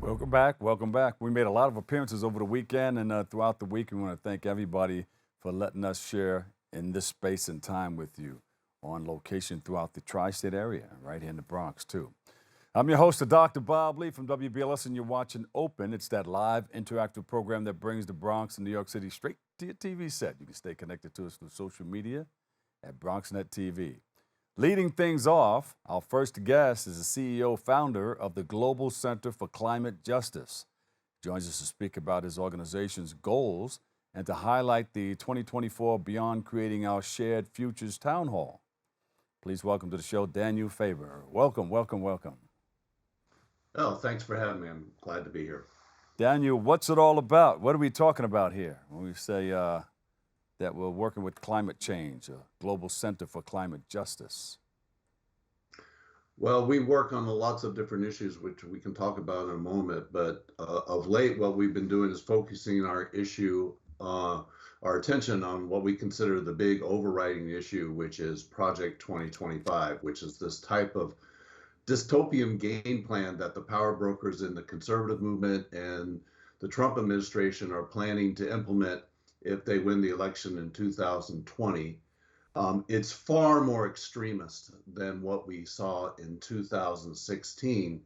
Welcome back. Welcome back. We made a lot of appearances over the weekend and throughout the week. We want to thank everybody for letting us share in this space and time with you on location throughout the tri-state area, right here in the Bronx, too. I'm your host, Dr. Bob Lee from WBLS, and you're watching Open. It's that live interactive program that brings the Bronx and New York City straight to your TV set. You can stay connected to us through social media at BronxNet TV. Leading things off, our first guest is the CEO founder of the Global Center for Climate Justice. He joins us to speak about his organization's goals and to highlight the 2024 Beyond Creating Our Shared Futures Town Hall. Please welcome to the show, Daniel Faber. Welcome, welcome, welcome. Oh, thanks for having me. I'm glad to be here. Daniel, what's it all about? What are we talking about here when we say that we're working with climate change, a Global Center for Climate Justice? Well, we work on lots of different issues, which we can talk about in a moment. But of late, what we've been doing is focusing our attention on what we consider the big overriding issue, which is Project 2025, which is this type of dystopian game plan that the power brokers in the conservative movement and the Trump administration are planning to implement if they win the election in 2020. It's far more extremist than what we saw in 2016.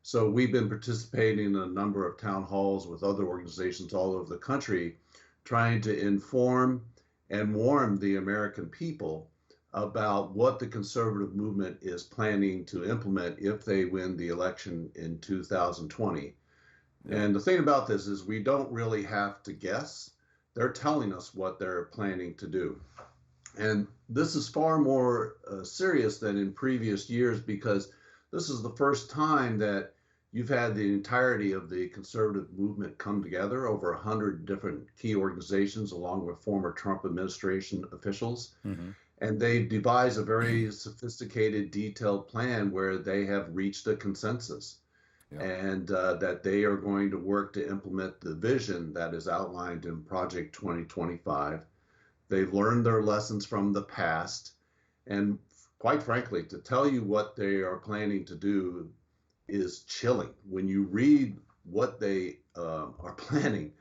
So we've been participating in a number of town halls with other organizations all over the country, trying to inform and warn the American people about what the conservative movement is planning to implement if they win the election in 2020. Yeah. And the thing about this is we don't really have to guess. They're telling us what they're planning to do. And this is far more serious than in previous years because this is the first time that you've had the entirety of the conservative movement come together, over 100 different key organizations, along with former Trump administration officials. Mm-hmm. And they've devised a very sophisticated, detailed plan where they have reached a consensus. Yeah. And that they are going to work to implement the vision that is outlined in Project 2025. They've learned their lessons from the past. And quite frankly, to tell you what they are planning to do is chilling. When you read what they are planning,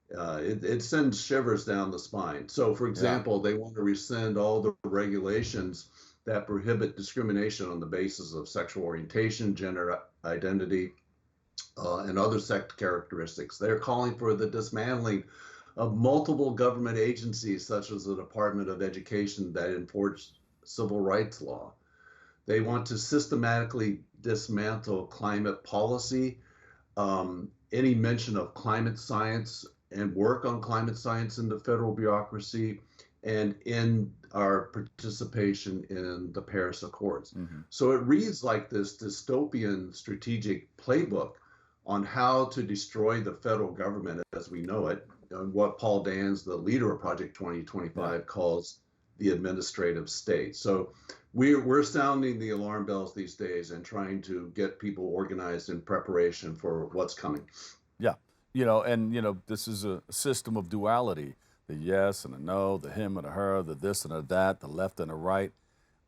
it sends shivers down the spine. So, for example, They want to rescind all the regulations that prohibit discrimination on the basis of sexual orientation, gender identity, and other sex characteristics. They're calling for the dismantling of multiple government agencies, such as the Department of Education, that enforce civil rights law. They want to systematically dismantle climate policy, any mention of climate science and work on climate science in the federal bureaucracy, and in our participation in the Paris Accords. Mm-hmm. So it reads like this dystopian strategic playbook on how to destroy the federal government as we know it, and what Paul Dans, the leader of Project 2025, calls the administrative state. So we're sounding the alarm bells these days and trying to get people organized in preparation for what's coming. Yeah, this is a system of duality, the yes and the no, the him and the her, the this and the that, the left and the right.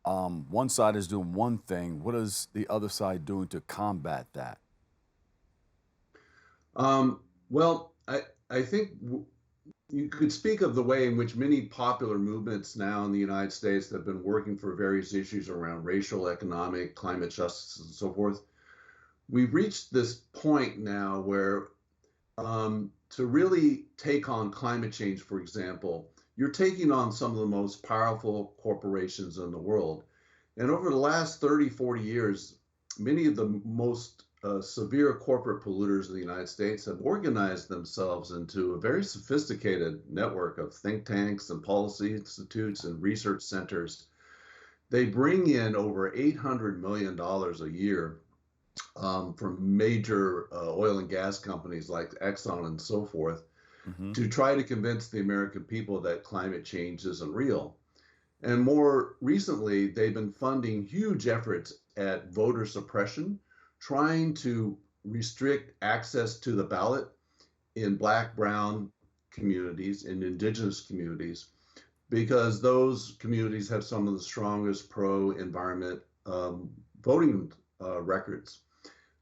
One side is doing one thing. What is the other side doing to combat that? Well, I think you could speak of the way in which many popular movements now in the United States that have been working for various issues around racial, economic, climate justice, and so forth. We've reached this point now where to really take on climate change, for example, you're taking on some of the most powerful corporations in the world. And over the last 30, 40 years, many of the most severe corporate polluters in the United States have organized themselves into a very sophisticated network of think tanks and policy institutes and research centers. They bring in over $800 million a year from major oil and gas companies like Exxon and so forth, mm-hmm. to try to convince the American people that climate change isn't real. And more recently, they've been funding huge efforts at voter suppression, trying to restrict access to the ballot in Black, brown communities, in indigenous communities, because those communities have some of the strongest pro-environment voting records.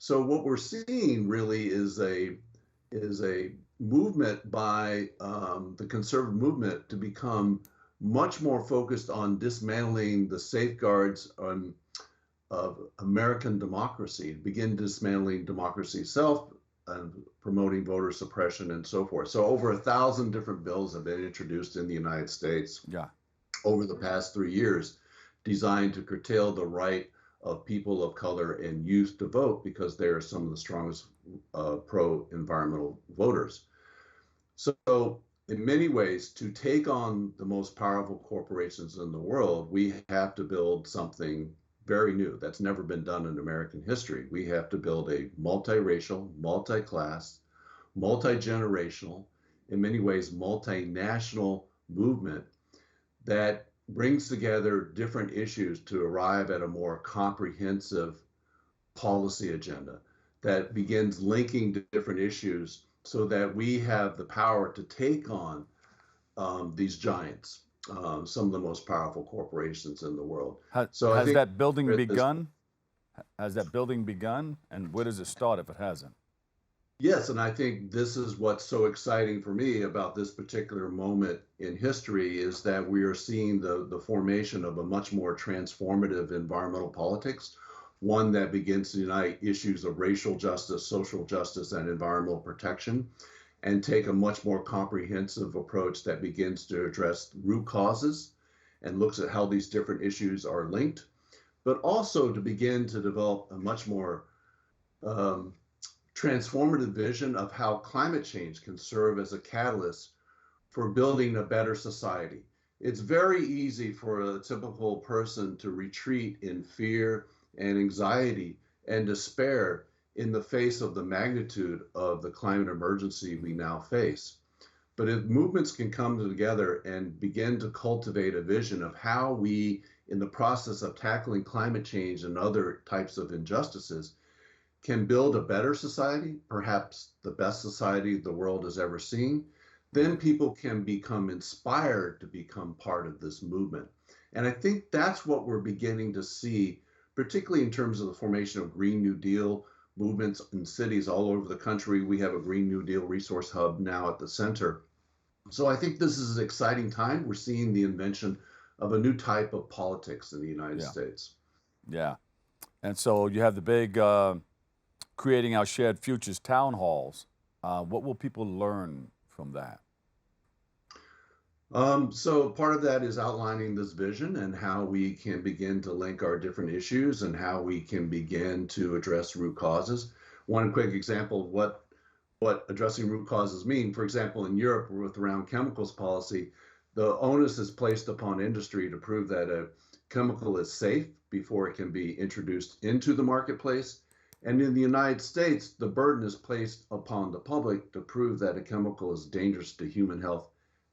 So what we're seeing really is a movement by the conservative movement to become much more focused on dismantling the safeguards of American democracy, begin dismantling democracy itself and promoting voter suppression and so forth. So over 1,000 different bills have been introduced in the United States Yeah. over the past 3 years, designed to curtail the right of people of color and youth to vote because they are some of the strongest pro-environmental voters. So in many ways, to take on the most powerful corporations in the world, we have to build something very new that's never been done in American history. We have to build a multiracial, multi-class, multi-generational, in many ways, multinational movement that brings together different issues to arrive at a more comprehensive policy agenda that begins linking different issues so that we have the power to take on these giants, some of the most powerful corporations in the world. So I Has think that building there is, begun? Has that building begun? And where does it start if it hasn't? yes, and I think this is what's so exciting for me about this particular moment in history is that we are seeing the formation of a much more transformative environmental politics, one that begins to unite issues of racial justice, social justice, and environmental protection, and take a much more comprehensive approach that begins to address root causes and looks at how these different issues are linked, but also to begin to develop a much more um, transformative vision of how climate change can serve as a catalyst for building a better society. It's very easy for a typical person to retreat in fear and anxiety and despair in the face of the magnitude of the climate emergency we now face. But if movements can come together and begin to cultivate a vision of how we, in the process of tackling climate change and other types of injustices, can build a better society, perhaps the best society the world has ever seen, then people can become inspired to become part of this movement. And I think that's what we're beginning to see, particularly in terms of the formation of Green New Deal movements in cities all over the country. We have a Green New Deal resource hub now at the center. So I think this is an exciting time. We're seeing the invention of a new type of politics in the United Yeah. States. Yeah. And so you have the big Creating Our Shared Futures town halls. What will people learn from that? So part of that is outlining this vision and how we can begin to link our different issues and how we can begin to address root causes. One quick example of what addressing root causes mean. For example, in Europe, with around chemicals policy, the onus is placed upon industry to prove that a chemical is safe before it can be introduced into the marketplace. And in the United States, the burden is placed upon the public to prove that a chemical is dangerous to human health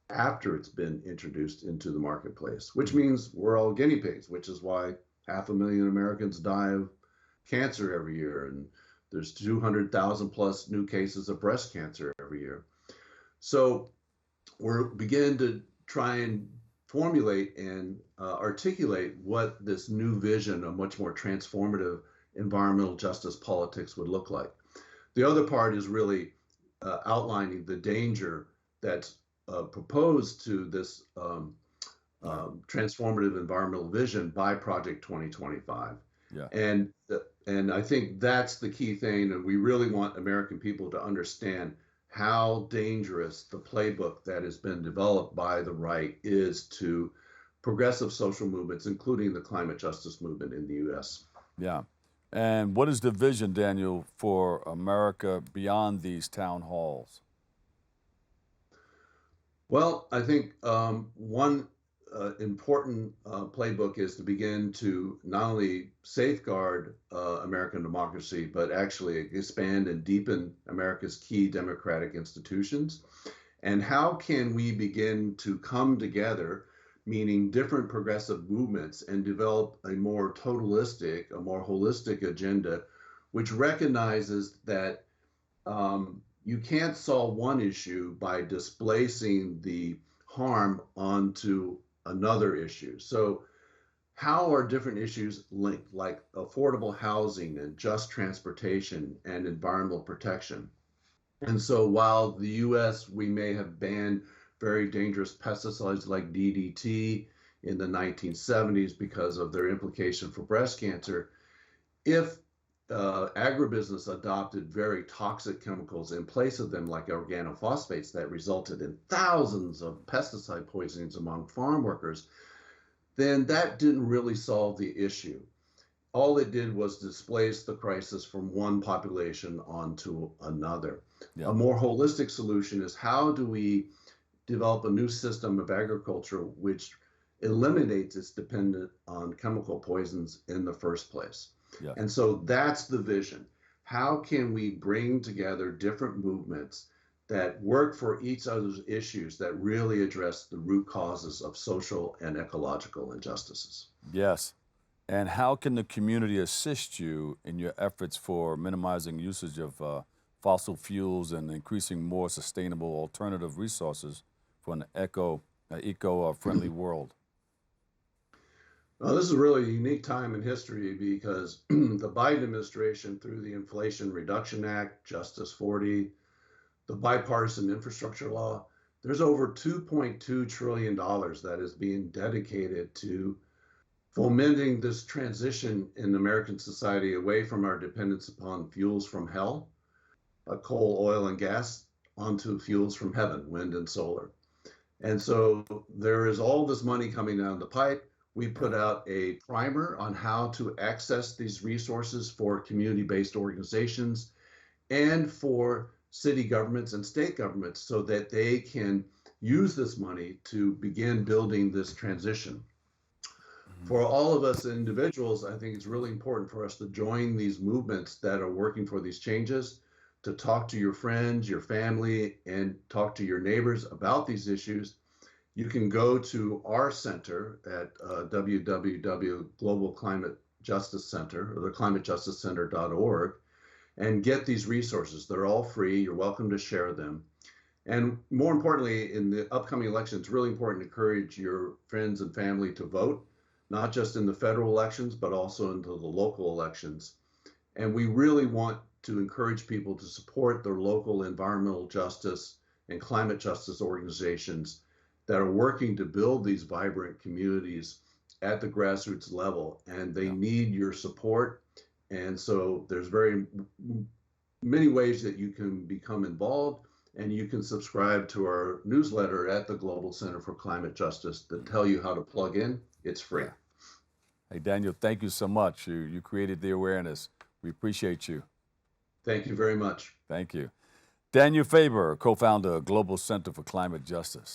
after it's been introduced into the marketplace, which means we're all guinea pigs, which is why 500,000 Americans die of cancer every year. And there's 200,000 plus new cases of breast cancer every year. So we're beginning to try and formulate and articulate what this new vision of much more transformative environmental justice politics would look like. The other part is really outlining the danger that's proposed to this transformative environmental vision by Project 2025. Yeah. And I think that's the key thing. And we really want American people to understand how dangerous the playbook that has been developed by the right is to progressive social movements, including the climate justice movement in the US. Yeah. And what is the vision, Daniel, for America beyond these town halls? Well, I think one important playbook is to begin to not only safeguard American democracy, but actually expand and deepen America's key democratic institutions. And how can we begin to come together, meaning different progressive movements, and develop a more totalistic, a more holistic agenda, which recognizes that you can't solve one issue by displacing the harm onto another issue. So how are different issues linked, like affordable housing and just transportation and environmental protection. And so while the US, we may have banned very dangerous pesticides like DDT in the 1970s because of their implication for breast cancer, if agribusiness adopted very toxic chemicals in place of them, like organophosphates, that resulted in thousands of pesticide poisonings among farm workers, then that didn't really solve the issue. All it did was displace the crisis from one population onto another. Yeah. A more holistic solution is, how do we develop a new system of agriculture which eliminates its dependence on chemical poisons in the first place? Yeah. And so that's the vision. How can we bring together different movements that work for each other's issues that really address the root causes of social and ecological injustices? Yes. And how can the community assist you in your efforts for minimizing usage of fossil fuels and increasing more sustainable alternative resources for an eco-friendly world? Well, this is really a unique time in history because the Biden administration, through the Inflation Reduction Act, Justice 40, the bipartisan infrastructure law, there's over $2.2 trillion that is being dedicated to fomenting this transition in American society away from our dependence upon fuels from hell, coal, oil, and gas, onto fuels from heaven, wind and solar. And so there is all this money coming down the pipe. We put out a primer on how to access these resources for community-based organizations and for city governments and state governments so that they can use this money to begin building this transition. For all of us individuals, I think it's really important for us to join these movements that are working for these changes, to talk to your friends, your family, and talk to your neighbors about these issues. You can go to our center at www.Global Climate Justice Center, or the climatejusticecenter.org, and get these resources. They're all free. You're welcome to share them. And more importantly, in the upcoming election, it's really important to encourage your friends and family to vote, not just in the federal elections, but also into the local elections. And we really want to encourage people to support their local environmental justice and climate justice organizations that are working to build these vibrant communities at the grassroots level. And they need your support. And so there's very many ways that you can become involved. And you can subscribe to our newsletter at the Global Center for Climate Justice that tell you how to plug in. It's free. Yeah. Hey, Daniel, thank you so much. You created the awareness. We appreciate you. Thank you very much. Thank you. Daniel Faber, co-founder of Global Center for Climate Justice.